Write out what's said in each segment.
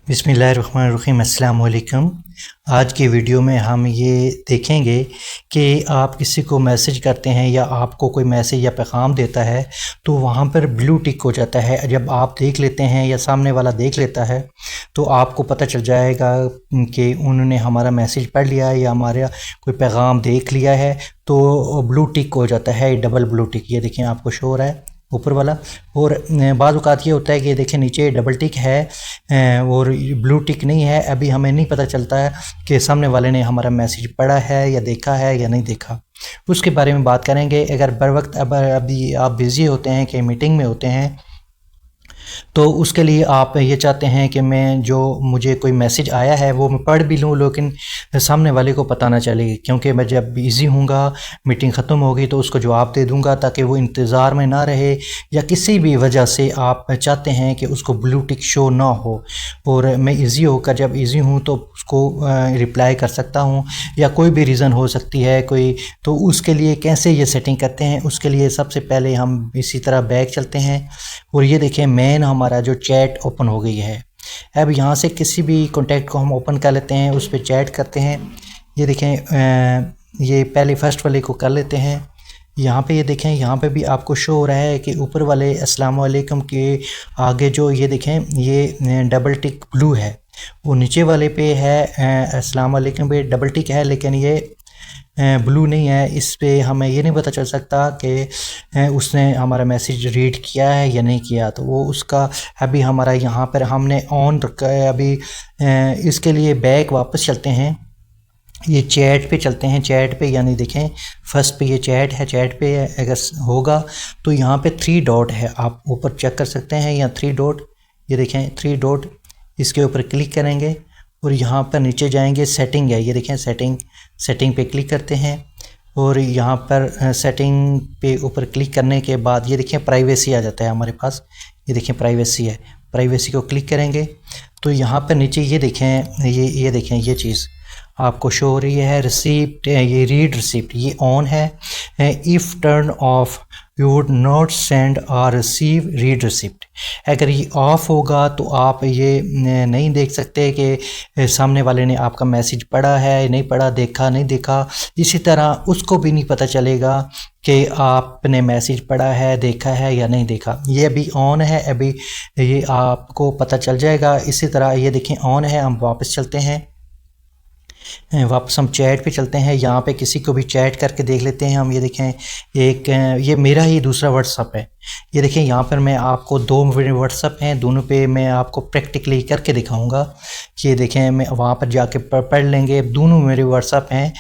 बिस्मिल्लाहिर्रहमानिर्रहीम अस्सलाम वालेकुम। आज की वीडियो में हम ये देखेंगे कि आप किसी को मैसेज करते हैं या आपको कोई मैसेज या पैगाम देता है तो वहाँ पर ब्लू टिक हो जाता है। जब आप देख लेते हैं या सामने वाला देख लेता है तो आपको पता चल जाएगा कि उन्होंने हमारा मैसेज पढ़ लिया है या हमारा कोई पैगाम देख लिया है। तो ब्लू टिक हो जाता है, डबल ब्लू टिक। ये देखें आपको शो हो रहा है ऊपर वाला। और बाज़ औक़ात ये होता है कि देखें नीचे डबल टिक है और ब्लू टिक नहीं है। अभी हमें नहीं पता चलता है कि सामने वाले ने हमारा मैसेज पढ़ा है या देखा है या नहीं देखा। उसके बारे में बात करेंगे। अगर बर वक्त अभी आप बिज़ी होते हैं कि मीटिंग में होते हैं तो उसके लिए आप ये चाहते हैं कि मैं जो मुझे कोई मैसेज आया है वो मैं पढ़ भी लूँ, लेकिन सामने वाले को पता ना चले, क्योंकि मैं जब बिज़ी हूँगा मीटिंग ख़त्म होगी तो उसको जवाब दे दूँगा ताकि वो इंतज़ार में ना रहे। या किसी भी वजह से आप चाहते हैं कि उसको ब्लू टिक शो ना हो और मैं ईज़ी होकर जब ईज़ी हूँ तो उसको रिप्लाई कर सकता हूँ, या कोई भी रीज़न हो सकती है कोई। तो उसके लिए कैसे ये सेटिंग करते हैं, उसके लिए सबसे पहले हम इसी तरह बैक चलते हैं और ये देखें मेन हमारा जो चैट ओपन हो गई है। अब यहाँ से किसी भी कॉन्टैक्ट को हम ओपन कर लेते हैं, उस पर चैट करते हैं। ये देखें ये पहले फ़र्स्ट वाले को कर लेते हैं। यहाँ पे ये देखें, यहाँ पे भी आपको शो हो रहा है कि ऊपर वाले अस्सलाम वालेकुम के आगे जो ये देखें ये डबल टिक ब्लू है, वो नीचे वाले पे है अस्सलाम वालेकुम पे डबल टिक है, लेकिन ये ब्लू नहीं है। इस पे हमें ये नहीं पता चल सकता कि उसने हमारा मैसेज रीड किया है या नहीं किया। तो वो उसका अभी हमारा यहाँ पर हमने ऑन रखा है। अभी इसके लिए बैक वापस चलते हैं, ये चैट पे चलते हैं। चैट पे यानी देखें फर्स्ट पे ये चैट है, चैट पे अगर होगा तो यहाँ पे 3 डॉट है, आप ऊपर चेक कर सकते हैं या 3 डॉट। ये देखें 3 डॉट, इसके ऊपर क्लिक करेंगे और यहाँ पर नीचे जाएंगे, सेटिंग है, ये देखें सेटिंग पे क्लिक करते हैं और यहाँ पर सेटिंग पे ऊपर क्लिक करने के बाद ये देखें प्राइवेसी आ जाता है हमारे पास। ये देखें प्राइवेसी है, प्राइवेसी को क्लिक करेंगे तो यहाँ पर नीचे ये देखें ये देखें ये चीज़ आपको शो हो रही है रिसीप्ट, ये रीड रिसीप्ट, ये ऑन है। If turn off you would not send और रिसीव रीड रिसिप्ट। अगर ये ऑफ़ होगा तो आप ये नहीं देख सकते कि सामने वाले ने आपका मैसेज पढ़ा है नहीं पढ़ा, देखा नहीं देखा। इसी तरह उसको भी नहीं पता चलेगा कि आपने मैसेज पढ़ा है, देखा है या नहीं देखा। ये अभी ऑन है, अभी ये आपको पता चल जाएगा। इसी तरह ये देखें ऑन है। हम वापस चलते हैं, वापस हम चैट पे चलते हैं। यहाँ पे किसी को भी चैट करके देख लेते हैं हम। ये देखें एक ये मेरा ही दूसरा व्हाट्सअप है। ये देखें यहाँ पर मैं आपको 2 मेरे व्हाट्सअप हैं, दोनों पे मैं आपको प्रैक्टिकली करके दिखाऊंगा। ये देखें मैं वहाँ पर जाके पढ़ लेंगे। दोनों मेरे व्हाट्सअप हैं,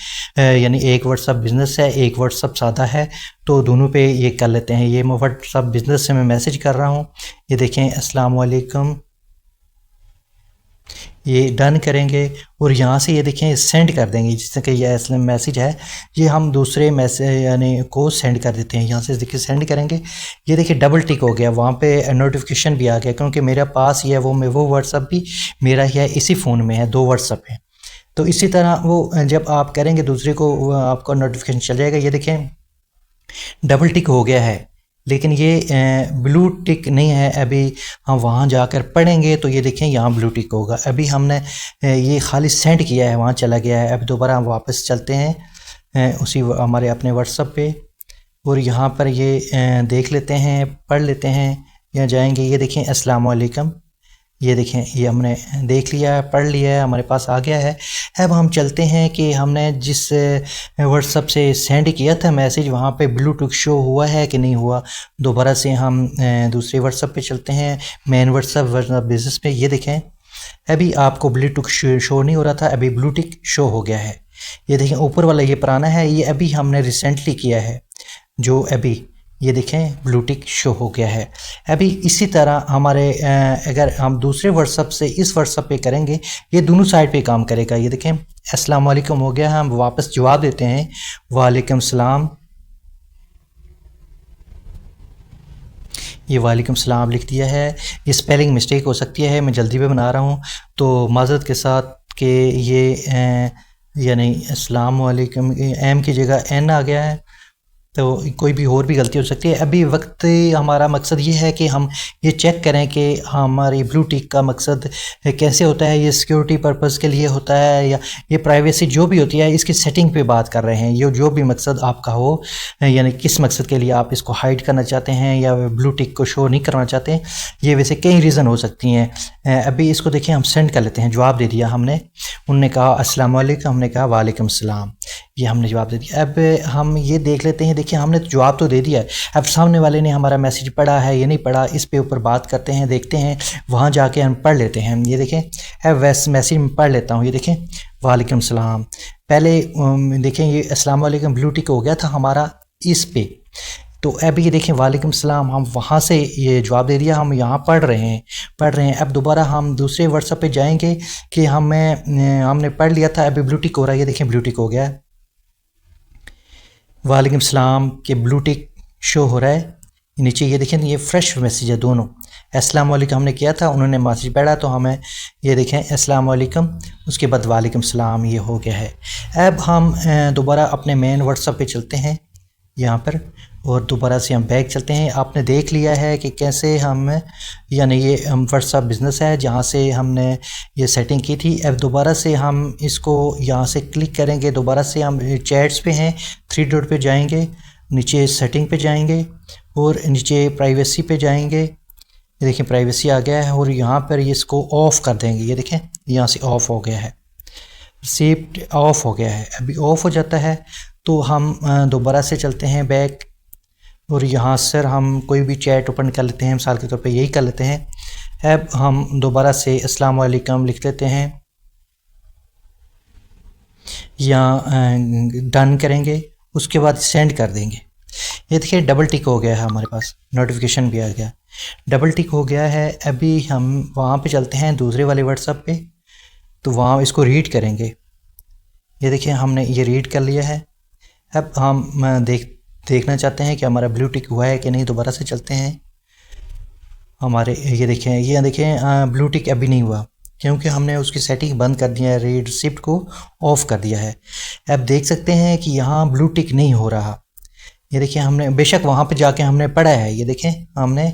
यानी एक व्हाट्सअप बिज़नेस है, एक व्हाट्सअप सादा है, तो दोनों पे ये कर लेते हैं। ये मैं व्हाट्सअप बिज़नेस से मैं मैसेज कर रहा हूँ। ये देखें अस्सलाम वालेकुम, ये डन करेंगे और यहाँ से ये देखें सेंड कर देंगे, जिससे कि ये असली मैसेज है ये हम दूसरे मैसेज यानी को सेंड कर देते हैं। यहाँ से देखिए सेंड करेंगे, ये देखिए डबल टिक हो गया, वहाँ पे नोटिफिकेशन भी आ गया, क्योंकि मेरे पास ही है वो व्हाट्सअप भी मेरा ही है, इसी फ़ोन में है, 2 व्हाट्सअप हैं। तो इसी तरह वो जब आप करेंगे दूसरे को आपको नोटिफिकेशन चल जाएगा। ये देखें डबल टिक हो गया है, लेकिन ये ब्लू टिक नहीं है। अभी हम वहाँ जाकर पढ़ेंगे तो ये देखें यहाँ ब्लू टिक होगा। अभी हमने ये खाली सेंड किया है, वहाँ चला गया है। अब दोबारा हम वापस चलते हैं उसी हमारे अपने व्हाट्सएप पे और यहाँ पर ये देख लेते हैं, पढ़ लेते हैं। यहाँ जाएंगे, ये देखें अस्सलाम वालेकुम, ये देखें ये हमने देख लिया है, पढ़ लिया है, हमारे पास आ गया है। अब हम चलते हैं कि हमने जिस व्हाट्सअप से सेंड किया था मैसेज वहाँ पे ब्लू टिक शो हुआ है कि नहीं हुआ। दोबारा से हम दूसरे व्हाट्सअप पे चलते हैं, मेन व्हाट्सअप बिज़नेस पे। ये देखें अभी आपको ब्लू टिक शो नहीं हो रहा था, अभी ब्लू टिक शो हो गया है। ये देखें ऊपर वाला ये पुराना है, ये अभी हमने रिसेंटली किया है जो अभी ये देखें ब्लू टिक शो हो गया है। अभी इसी तरह हमारे अगर हम दूसरे व्हाट्सअप से इस व्हाट्सअप पे करेंगे, ये दोनों साइड पे काम करेगा। ये देखें अस्सलाम वालेकुम हो गया, हम वापस जवाब देते हैं वालेकुम सलाम। ये वालेकुम सलाम लिख दिया है। ये स्पेलिंग मिस्टेक हो सकती है, मैं जल्दी में बना रहा हूँ तो माज़रत के साथ कि ये यानी अस्सलाम वालेकुम एम की जगह एन आ गया है। तो कोई भी और भी गलती हो सकती है। अभी वक्त हमारा मकसद ये है कि हम ये चेक करें कि हमारी ब्लू टिक का मकसद कैसे होता है, ये सिक्योरिटी पर्पस के लिए होता है या ये प्राइवेसी जो भी होती है इसकी सेटिंग पे बात कर रहे हैं। ये जो भी मकसद आपका हो, यानी किस मकसद के लिए आप इसको हाइड करना चाहते हैं या ब्लू टिक को शो नहीं करना चाहते हैं, ये वैसे कई रीज़न हो सकती हैं। अभी इसको देखिए, हम सेंड कर लेते हैं। जवाब दे दिया हमने, उनने कहा अस्सलाम वालेकुम, हमने कहा वालेकुम सलाम, ये हमने जवाब दे दिया। अब हम ये देख लेते हैं, देखिए हमने तो जवाब तो दे दिया है, अब सामने वाले ने हमारा मैसेज पढ़ा है या नहीं पढ़ा, इस पे ऊपर बात करते हैं, देखते हैं, वहाँ जाके हम पढ़ लेते हैं। ये देखें, अब वैसे मैसेज में पढ़ लेता हूँ। ये देखें, वालेकुम सलाम, पहले देखें ये अस्सलाम वालेकुम ब्लू टिक हो गया था हमारा इस पे, तो अब ये देखें वालेकुम सलाम, हम वहाँ से ये जवाब दे दिया, हम यहाँ पढ़ रहे हैं। अब दोबारा हम दूसरे व्हाट्सएप पे जाएंगे कि हमने पढ़ लिया था, अभी ब्लू टिक हो रहा है। ये देखें ब्लू टिक हो गया है, वालेकुम सलाम के ब्लू टिक शो हो रहा है नीचे। ये देखें, ये फ्रेश मैसेज है दोनों। अस्सलाम वालेकुम हमने किया था, उन्होंने मैसेज पढ़ा तो हमें ये देखें अस्सलाम वालेकुम, उसके बाद वालेकुम सलाम, ये हो गया है। अब हम दोबारा अपने मेन व्हाट्सएप पे चलते हैं यहाँ पर, और दोबारा से हम बैक चलते हैं। आपने देख लिया है कि कैसे हम, यानी ये व्हाट्सएप बिज़नेस है जहाँ से हमने ये सेटिंग की थी। अब दोबारा से हम इसको यहाँ से क्लिक करेंगे, दोबारा से हम चैट्स पे हैं, 3 डॉट पे जाएंगे, नीचे सेटिंग पे जाएंगे और नीचे प्राइवेसी पे जाएंगे। ये देखें प्राइवेसी आ गया है और यहाँ पर इसको ऑफ़ कर देंगे। ये देखें यहाँ से ऑफ़ हो गया है, रिसीप्ट ऑफ़ हो गया है। अभी ऑफ़ हो जाता है तो हम दोबारा से चलते हैं बैक, और यहाँ सर हम कोई भी चैट ओपन कर लेते हैं, मिसाल के तौर पे यही कर लेते हैं। अब हम दोबारा से अस्सलाम वालेकुम लिख लेते हैं, या डन करेंगे, उसके बाद सेंड कर देंगे। ये देखिए डबल टिक हो गया है, हमारे पास नोटिफिकेशन भी आ गया, डबल टिक हो गया है। अभी हम वहाँ पे चलते हैं दूसरे वाले व्हाट्सएप पे, तो वहाँ इसको रीड करेंगे। ये देखिए हमने ये रीड कर लिया है। अब हम देखना चाहते हैं कि हमारा ब्लू टिक हुआ है कि नहीं। दोबारा से चलते हैं हमारे, ये देखें ब्लू टिक अभी नहीं हुआ क्योंकि हमने उसकी सेटिंग बंद कर दिया है, रीड रिसिप्ट को ऑफ़ कर दिया है। अब देख सकते हैं कि यहाँ ब्लू टिक नहीं हो रहा। ये देखिए हमने बेशक वहाँ पे जाके हमने पढ़ा है, ये देखें हमने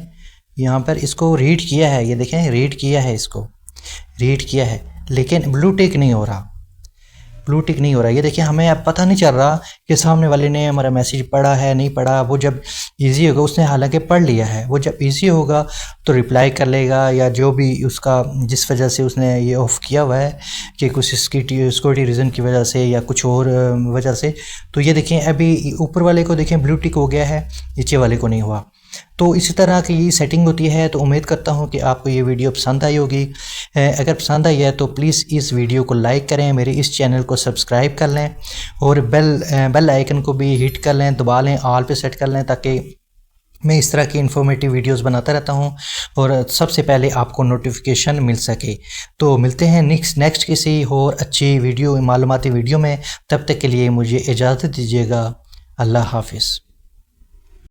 यहाँ पर इसको रीड किया है, ये देखें रीड किया है, इसको रीड किया है, लेकिन ब्लू टिक नहीं हो रहा, ब्लू टिक नहीं हो रहा। ये देखिए हमें अब पता नहीं चल रहा कि सामने वाले ने हमारा मैसेज पढ़ा है नहीं पढ़ा। वो जब इजी होगा, उसने हालांकि पढ़ लिया है, वो जब इजी होगा तो रिप्लाई कर लेगा, या जो भी उसका जिस वजह से उसने ये ऑफ़ किया हुआ है कि कुछ सिक्योरिटी रीज़न की वजह से या कुछ और वजह से। तो ये देखें अभी ऊपर वाले को देखें ब्लू टिक हो गया है, नीचे वाले को नहीं हुआ। तो इसी तरह की ये सेटिंग होती है। तो उम्मीद करता हूँ कि आपको ये वीडियो पसंद आई होगी। अगर पसंद आई है तो प्लीज़ इस वीडियो को लाइक करें, मेरे इस चैनल को सब्सक्राइब कर लें और बेल आइकन को भी हिट कर लें, दबा लें, ऑल पे सेट कर लें, ताकि मैं इस तरह की इन्फॉर्मेटिव वीडियोस बनाता रहता हूँ और सबसे पहले आपको नोटिफिकेशन मिल सके। तो मिलते हैं नेक्स्ट किसी और अच्छी वीडियो, मालूमाती वीडियो में। तब तक के लिए मुझे इजाज़त दीजिएगा। अल्लाह हाफिज़।